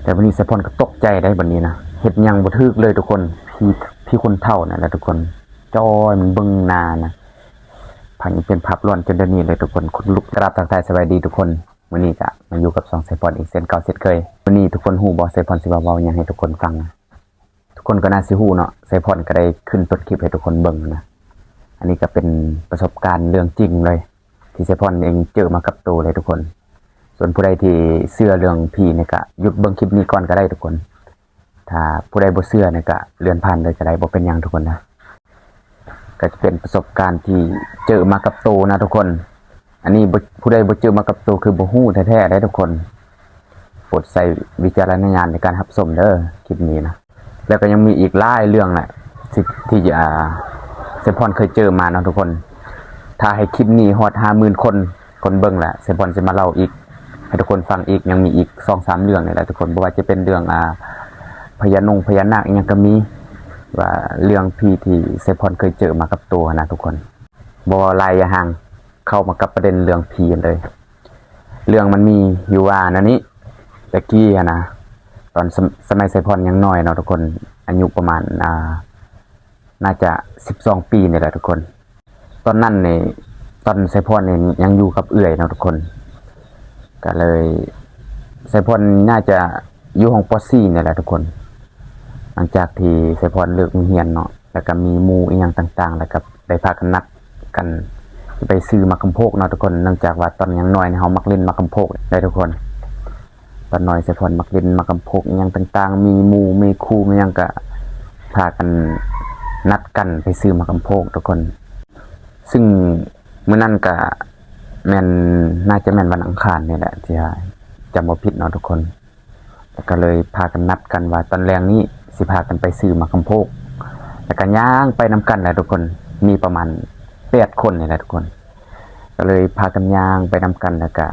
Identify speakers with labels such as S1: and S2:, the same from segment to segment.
S1: แต่วันนี้เซพอนก็ตกใจได้บัดนี้นะเฮ็ดยังบ่ถึกเลยทุกคนพี่คนเฒ่านั่นแหละทุกคนจ้อยมันเบิ่งหน้านะพันเป็นภาพร้อนจนเดี๋ยวนี้เลยทุกคนคนลุกกราบทักทายสวัสดีทุกคนวันนี้จะมาอยู่กับ2เซพอนอีกเช่นเก่าเช่นเคยวันนี้ทุกคนฮู้บ่เซพอนสิเว้าหยังให้ทุกคนฟังนะทุกคนก็น่าสิฮู้เนาะเซพอนก็ได้ขึ้นต้นคลิปให้ทุกคนเบิ่งนะอันนี้ก็เป็นประสบการณ์เรื่องจริงเลยที่เซพอนเองเจอมากับตัวเลยทุกคนส่วนผู้ใดที่เชื่อเรื่องผีเนี่ยก็หยุดเบิ่งคลิปนี้ก่อนก็ได้ทุกคนถ้าผู้ใดบ่เชื่อเนี่ยก็เลื่อนผ่านเลยก็ได้บ่เป็นหยังทุกคนนะก็จะเป็นประสบการณ์ที่เจอมากับตัวนะทุกคนอันนี้ผู้ใดบ่เจอมากับตัวคือบ่ฮู้แท้ๆได้ทุกคนโปรดใส่วิจารณญาณในการรับชมเด้อคลิปนี้นะแล้วก็ยังมีอีกหลายเรื่องแหละที่เซพอนเคยเจอมานะทุกคนถ้าให้คลิปนี้ฮอด 50,000 คนเบิ่งแหละเซพอนจะมาเล่าอีกให้ทุกคนฟังอีกยังมีอีก 2-3 เรื่องนี่แหละทุกคนบ่ว่าจะเป็นเรื่องพญานาคอีหยังก็มีว่าเรื่องพี่ที่เซพอนเคยเจอมากับตัวนะทุกคนบ่ไล่ห่างเข้ามากับประเด็นเรื่องผีเลยเรื่องมันมีอยู่ว่านั่นนี้ตะกี้นะตอนสมัยเซพอนยังน้อยเนาะทุกคนอายุประมาณน่าจะ12 ปีนี่แหละทุกคนตอนนั้นนี่ตอนเซพอนนี่ยังอยู่กับเอื้อยเนาะทุกคนก็เลยเซพอนน่าจะอยู่ห้องป .4 นี่แหละทุกคนหลังจากที่เซพอนเลิกเรียนเนาะแล้วก็มีหมู่อีหยังต่างๆแล้วก็ได้พากันนัดกันไปซื้อมะกำโพกเนาะทุกคนเนื่องจากว่าตอนยังน้อยเฮามักเล่นมะกำโพกได้ทุกคนตอนน้อยเซพอนมักเล่นมะกำโพกอีหยังต่างๆมีหมู่มีครูมีหยังก็พากันนัดกันไปซื้อมะกำโพกทุกคนซึ่งมื้อนั้นก็แม่นน่าจะแม่นวันอังคารนี่แหละที่จำบ่ผิดเนาะทุกคนแล้วก็เลยพากันนัดกันว่าตอนแรงนี้สิพากันไปซื้อมะกำโพกแล้วก็ย่างไปนํกันแหละทุกคนมีประมาณ8 คนนี่แหละทุกคนก็เลยพากันย่างไปนํกันแล้วก็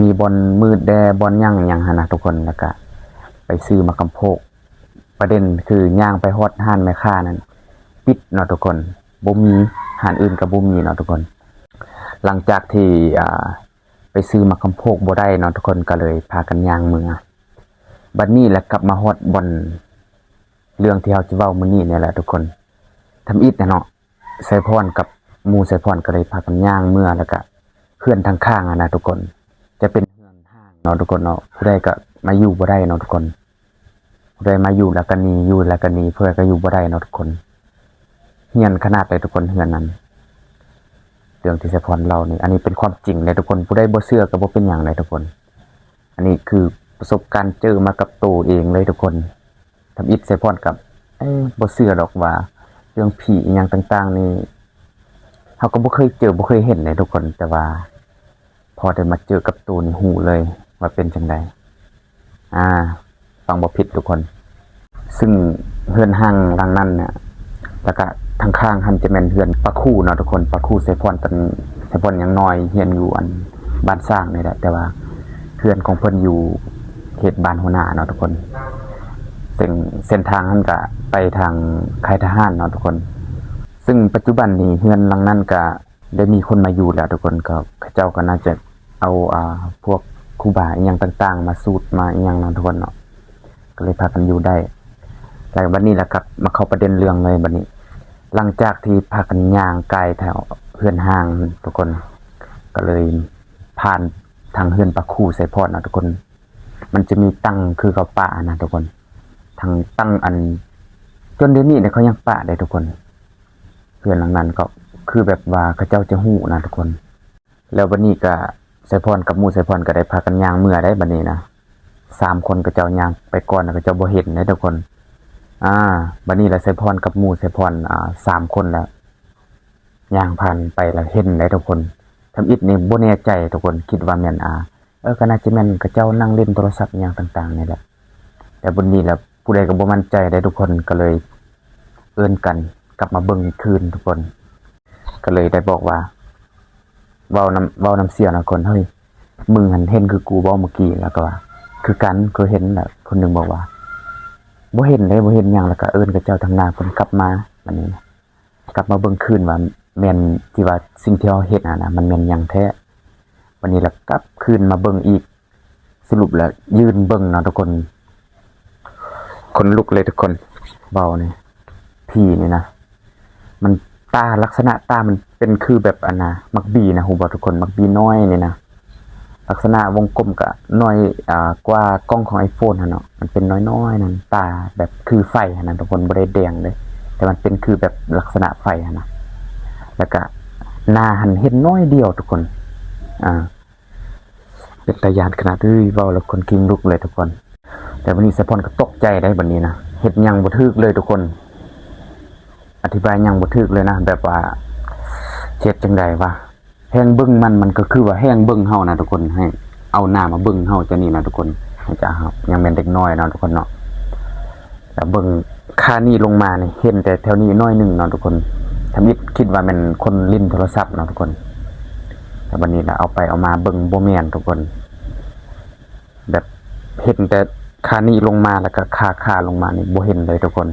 S1: มีบอนมืดแดบอนย่างหยังหั่นน่ะทุกคนแล้วก็ไปซื้อมะกำโพกประเด็นคือย่างไปฮอดร้านแม่ค้านั้นปิดเนาะทุกคนบ่มีร้านอื่นก็บ่มีเนาะทุกคนหลังจากที่ไปซื้อมะกำโพกบ่ได้เนาะทุกคนก็เลยพากันย่างเมืองบัดนี้แหละกลับมาฮอดบอนเรื่องที่เฮาสิเว้ามื้อนี้นี่แหละทุกคนทำอิฐเนาะไสพรกับหมู่ไสพรก็เลยพากันย่างเมื่อแล้วก็เพื่อนทางข้างนะทุกคนจะเป็นเฮือนห้างเนาะทุกคนเนาะผู้ใดก็มาอยู่บ่ได้เนาะทุกคนผู้ใดมาอยู่แล้วก็หนีอยู่แล้วก็หนีเพื่อก็อยู่บ่ได้เนาะทุกคนเฮียนขนาดเลยทุกคนเฮือนนั้นเรื่องที่ไสพรเล่านี่อันนี้เป็นความจริงเลยทุกคนผู้ใดบ่เชื่อก็บ่เป็นหยังเลยทุกคนอันนี้คือประสบการณ์เจอมากับตัวเองเลยทุกคนทำอิฐไสพรกับบ่เชื่อดอกว่าเรื่องผีอีหยังต่างๆนี่เฮาก็บ่เคยเจอบ่เคยเห็นเลยทุกคนแต่ว่าพอได้มาเจอกับตัวนี่ฮู้เลยว่าเป็นจังไดฟังบ่ผิดทุกคนซึ่งเฮือนห้างหลังนั้นเนี่ยแล้วก็ทางข้างหันจะแม่นเฮือนปะคู่เนาะทุกคนปะคู่ไสพรตอนไสพรยังน้อยเรียนอยู่อันบ้านสร้างนี่แหละแต่ว่าเฮือนของเพิ่นอยู่เขตบ้านหัวหน้าเนาะทุกคนซึ่งเส้นทางนั้นก็ไปทางค่ายทหารเนาะทุกคนซึ่งปัจจุบันนี้เฮือนหลังนั้นก็ได้มีคนมาอยู่แล้วทุกคนก็เขาเจ้าก็น่าจะเอาพวกครูบาอีหยังต่างๆมาสูตรมาอีหยังเนาะทุกคนเนาะก็เลยพากันอยู่ได้แต่วันนี้แหละครับมาเข้าประเด็นเรื่องเลยบัดนี้หลังจากที่พากันย่างกายแถวเฮือนห้างทุกคนก็เลยผ่านทางเฮือนปะคู่ไสพรนะทุกคนมันจะมีตั้งคือเขาป่านะทุกคนทางตั้งอันจนเดี๋ยวนี้เนี่ยเขายังป่าได้ทุกคนเฮือนหลังนั้นก็คือแบบว่าเขาเจ้าจะฮู้นะทุกคนแล้ววันนี้ก็ไสพรกับหมู่ไสพรก็ได้พากันย่างเมื่อได้บัดนี้นะ3 คนก็เจ้าย่างไปก่อนแล้วก็เจ้าบ่เห็นได้ทุกคนบัดนี้ละไสพรกับหมู่ไสพร3 คนแล้วย่างผ่านไปแล้วเห็นได้ทุกคนทำอิฐนี่บ่แน่ใจทุกคนคิดว่าแม่นก็น่าจะแม่นเขาเจ้านั่งเล่นโทรศัพท์อย่างต่างๆนี่แหละแต่บัดนี้แล้วผู้ใดก็บ่มั่นใจได้ทุกคนก็เลยเอิ้นกันกลับมาเบิ่งอีกคืนทุกคนก็เลยได้บอกว่าเว้าน้ำเสียงนะคนเฮ้ยมึงหันเห็นคือกูบ่เมื่อกี้แล้วก็ว่าคือกันคือเห็นแหละคนนึงบอกว่าบ่เห็นเลยบ่เห็นหยังแล้วก็เอิ้นกับเจ้าทางหน้าเพิ่นกลับมาบัดนี้กลับมาเบิ่งคืนว่าแม่นที่ว่าสิ่งที่เฮาเฮ็ดนะมันแม่นหยังแท้วันนี้แล้วกลับคืนมาเบิ่งอีกสรุปแล้วยืนเบิ่งเนาะทุกคน คนลุกเลยทุกคนเบาเนี่ยพี่นี่นะมันตาลักษณะตามันเป็นคือแบบอันนะมักบีนะฮู้บ่ทุกคนมักบีน้อยนี่นะลักษณะวงกลมก็น้อยกว่ากล้องของ iPhone หั่นเนาะมันเป็นน้อยๆนั่นตาแบบคือไฟหั่นน่ะทุกคนบ่ได้แดงเลยแต่มันเป็นคือแบบลักษณะไฟหั่นนะแล้วก็หน้าหันเห็นน้อยเดียวทุกคนเป็นตายานขนาดเว้าแล้วคนคิงลุกเลยทุกคนแต่วันนี้สะพอนก็ตกใจได้บัดนี้นะเฮ็ดหยังบ่ถูกเลยทุกคนอธิบายหยังบ่ถูกเลยนะแบบว่าเฮ็ดจังไดวะแห้งเบิ่งมันก็คือว่าแห้งเบิ่งเฮานะทุกคนให้เอาหน้ามาเบิ่งเฮาจะนี่นะทุกคนจะครับยังเป็นเด็กน้อยเนาะทุกคนเนาะแต่เบิ่งค่านี้ลงมานี่เห็นแต่แถวนี้น้อยนึงเนาะทุกคนทำอิดคิดว่าเป็นคนลิ้นโทรศัพท์เนาะทุกคนแต่วันนี้เราเอาไปเอามาเบิ่งบ่แม่นทุกคนแบบเห็นแต่ค่านี้ลงมาแล้วก็ค่าลงมานี่บ่เห็นเลยทุกคน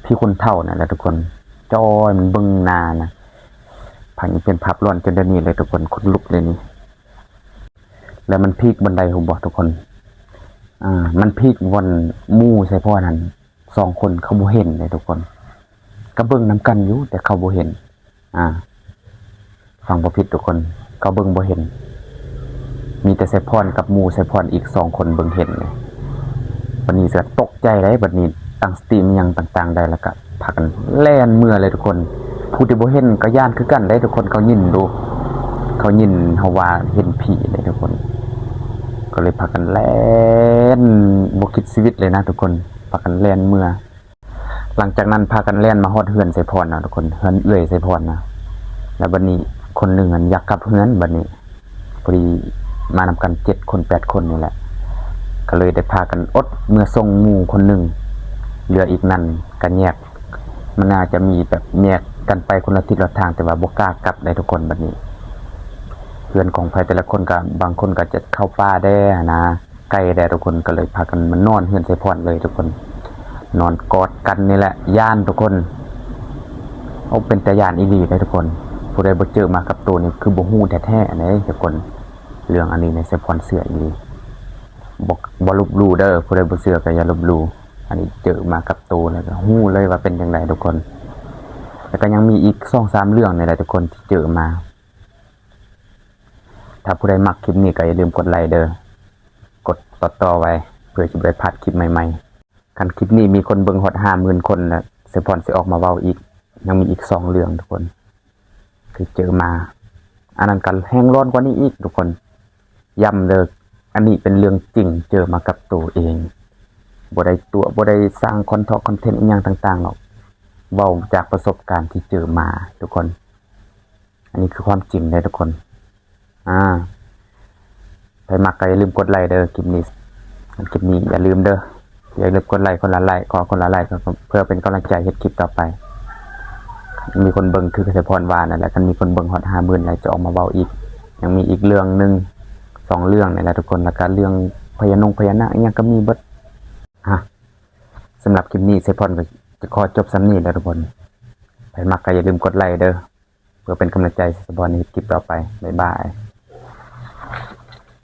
S1: พี่คนเฒ่านั่นแหละทุกคนจ้อยมันเบิ่งหน้านะผังเป็นภาพร้อนจนเดี๋ยวนี้เลยทุกคนขนลุกเลยนี่แล้วมันพีกบันไดผมบอกทุกคนมันพีกวันมู่ใส่พ่อนั้น2คนเขาบ่เห็นเลยทุกคนก็เบิ่งนํกันอยู่แต่เขาบ่เห็นฟังบ่ผิดทุกคนเขาเบิ่งบ่เห็นมีแต่ใส่พรกับมู่ใส่พรอีก2คนเบิ่งเห็นเลยวันนี้ก็ตกใจได้บัดนี้ตั้งสตรีมหยังต่างๆได้แล้วก็พากันแล่นเมื่อเลยทุกคนผู้ที่บ่เห็นก็ย่านคือกันได้ทุกคนเขายินดูเขายินเฮาว่าเห็นผีเลยทุกคนก็เลยพากันแล่นบ่คิดชีวิตเลยนะทุกคนพากันแล่นเมื่อหลังจากนั้นพากันแล่นมาฮอดเฮือนไสพรนะทุกคนเฮือนเอื้อยไสพรนะแล้วบัดนี้คนหนึงอยากกลับเฮือนบัดนี้พอดีมานำกัน7คน8คนนี่แหละก็เลยได้พากันอดเมื่อส่งหมู่คนหนึงเหลืออีกนั่นก็แยกมันน่าจะมีแบบแยกกันไปคนละทิศละทางแต่ว่าบ่กล้ากลับได้ทุกคนบัดนี้เพื่อนของใครแต่ละคนก็บางคนก็จะเข้าป่าได้นะไกลได้ทุกคนก็เลยพากันมานอนเฮือนไสพรเลยทุกคนนอนกอดกันนี่แหละย่านทุกคนเอาเป็นตาย่านอีหลีได้ทุกคนผู้ใดบ่เจอมากับตัวนี่คือบ่ฮู้แท้ๆนะทุกคนเรื่องอันนี้ในไสพรเชื่ออีหลีบ่ลบหลู่เด้อผู้ใดบ่เชื่อก็อย่าลบหลู่อันนี้เจอมากับตัวแล้วก็ฮู้เลยว่าเป็นจังไดทุกคนแล้วก็ยังมีอีก 2-3 เรื่องนี่แหละทุกคนที่เจอมาถ้าผู้ใดมักคลิปนี้ก็อย่าลืมกดไลค์เด้อกดต่อไว้เพื่อจะได้พลาดคลิปใหม่ๆคันคลิปนี้มีคนเบิ่งฮอด 50,000 คนแล้วเสพรสิออกมาเว้าอีกยังมีอีก2เรื่องทุกคนคือเจอมาอันนั้นก็แห้งร้อนกว่านี้อีกทุกคนย้ำเด้ออันนี้เป็นเรื่องจริงเจอมากับตัวเองบ่ได้สร้างคอนเทนต์อีหยังต่างๆหรอกเว้าจากประสบการณ์ที่เจอมาทุกคนอันนี้คือความจริงเลยทุกคนใครมักก็อย่าลืมกดไลค์เด้อคลิปนี้อย่าลืมเด้ออย่าลืมกดไลค์คนละไลค์ขอคนละไลค์เพื่อเป็นกำลังใจเฮ็ดคลิปต่อไปมีคนเบิ่งคือเกษตรพรว่านั่นแหละคันมีคนเบิ่งฮอด 50,000 แล้วจะออกมาเว้าอีกยังมีอีกเรื่องนึง2เรื่องนี่แหละทุกคนแล้วก็เรื่องพญานาคอีหยังก็มีเบิดสำหรับคลิปนี้เกษตรพรก็จะขอจบซ้ำนี้แล้วทุกคนใครมักก็อย่าลืมกดไลค์เด้อเพื่อเป็นกำลังใจเกษตรพรในคลิปต่อไปบ๊ายบาย